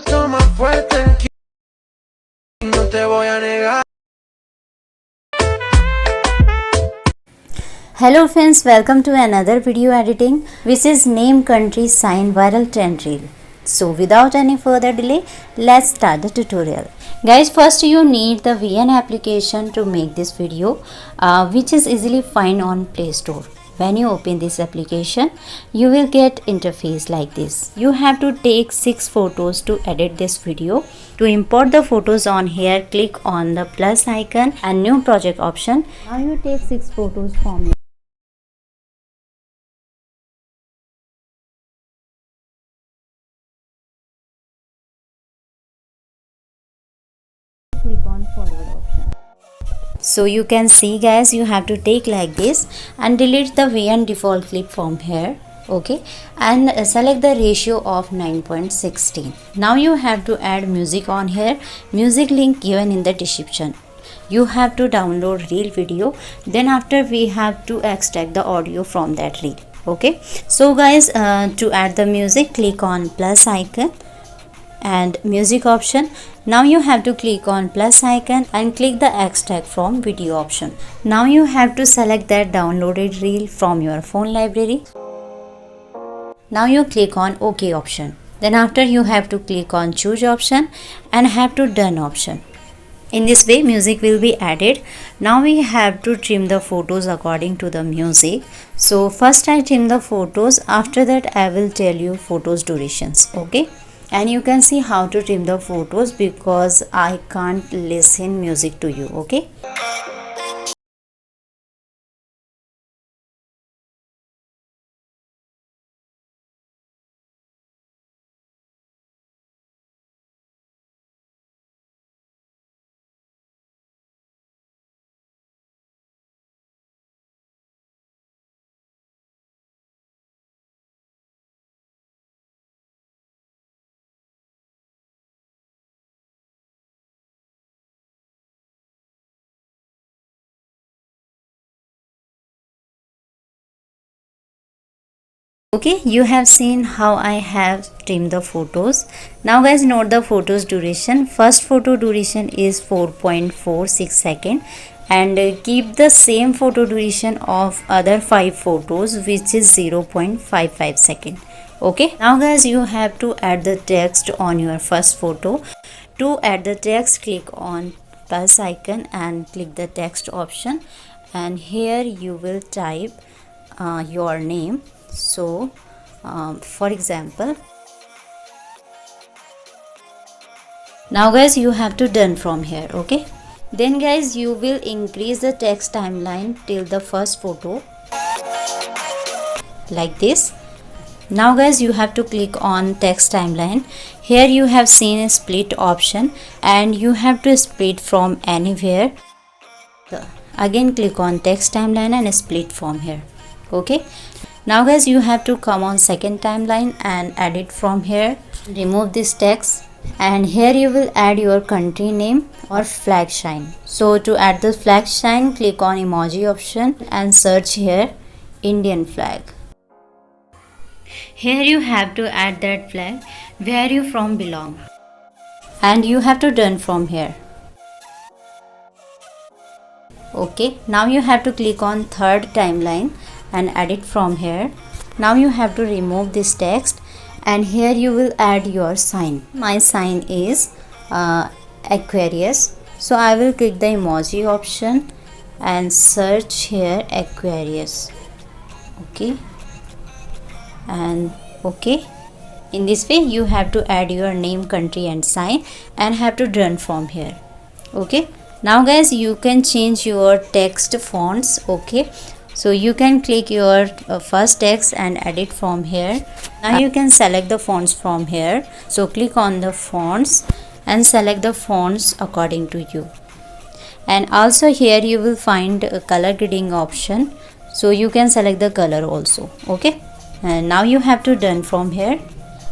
Soy más fuerte y no te voy a negar. Hello friends, welcome to another video editing which is name, country, sign, viral trend reel. So without any further delay, let's start the tutorial. Guys, first you need the VN application to make this video, which is easily found on Play Store. When you open this application, you will get interface like this. You have to take 6 photos to edit this video. To import the photos on here, click on the plus icon and new project option. Now you take 6 photos from click on forward option. So you can see guys, you have to take like this and delete the VN default clip from here. Okay, and select the ratio of 9.16. Now you have to add music on here. Music link given in the description. You have to download reel video, then after we have to extract the audio from that reel. Okay, so guys, to add the music, click on plus icon and music option. Now you have to click on plus icon and click the extract from video option. Now you have to select that downloaded reel from your phone library. Now you click on OK option. Then after you have to click on choose option and have to done option. In this way music will be added. Now we have to trim the photos according to the music. So first I trim the photos, after that I will tell you photos durations. Okay, and you can see how to trim the photos because I can't listen music to you. Okay, okay, you have seen how I have trimmed the photos. Now guys, note the photos duration. First photo duration is 4.46 second and keep the same photo duration of other 5 photos which is 0.55 second. Okay, now guys, you have to add the text on your first photo. To add the text, click on plus icon and click the text option, and here you will type your name. So for example, now guys, you have to done from here. Okay, then guys, you will increase the text timeline till the first photo like this. Now guys, you have to click on text timeline. Here you have seen a split option and you have to split from anywhere. Again click on text timeline and split from here. Okay, now guys, you have to come on second timeline and add it from here. Remove this text and here you will add your country name or flag sign. So to add the flag sign, click on emoji option and search here Indian flag. Here you have to add that flag where you from belong and you have to done from here. Okay, now you have to click on third timeline and add it from here. Now you have to remove this text and here you will add your sign. My sign is Aquarius, so I will click the emoji option and search here Aquarius. Okay, and okay, in this way you have to add your name, country and sign and have to done from here. Okay, now guys, you can change your text fonts. Okay, so you can click your first text and edit from here. Now you can select the fonts from here. So click on the fonts and select the fonts according to you. And also here you will find a color grading option. So you can select the color also. Okay, and now you have to done from here.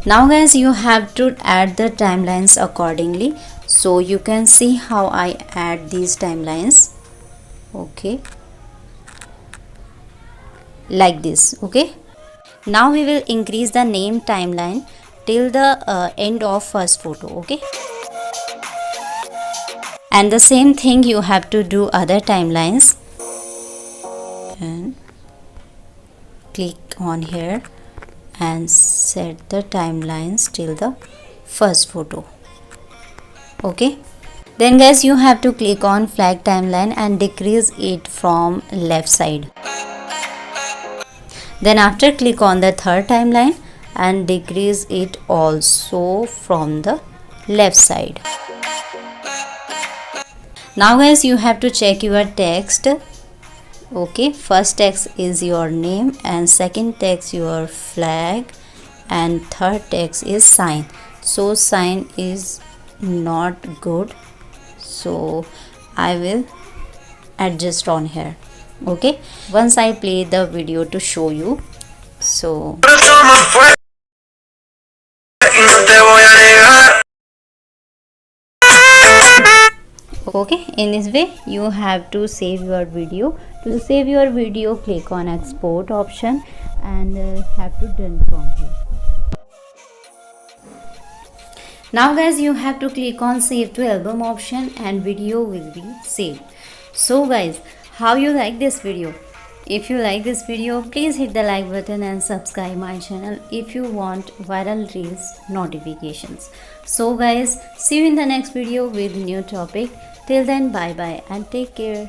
Now guys, you have to add the timelines accordingly. So you can see how I add these timelines. Okay, like this. Okay, now we will increase the name timeline till the end of first photo. Okay, and the same thing you have to do other timelines. And click on here and set the timelines till the first photo. Okay, then guys, you have to click on flag timeline and decrease it from left side. Then after, click on the third timeline and decrease it also from the left side. Now guys, you have to check your text. Okay, first text is your name, and second text your flag, and third text is sign. So sign is not good, so I will adjust on here. Okay, once I play the video to show you. So okay, in this way you have to save your video. To save your video, click on export option and have to done from here. Now guys, you have to click on save to album option and video will be saved. So guys, how you like this video? If you like this video, please hit the like button and subscribe my channel if you want viral reels notifications. So guys, see you in the next video with new topic. Till then, bye bye and take care.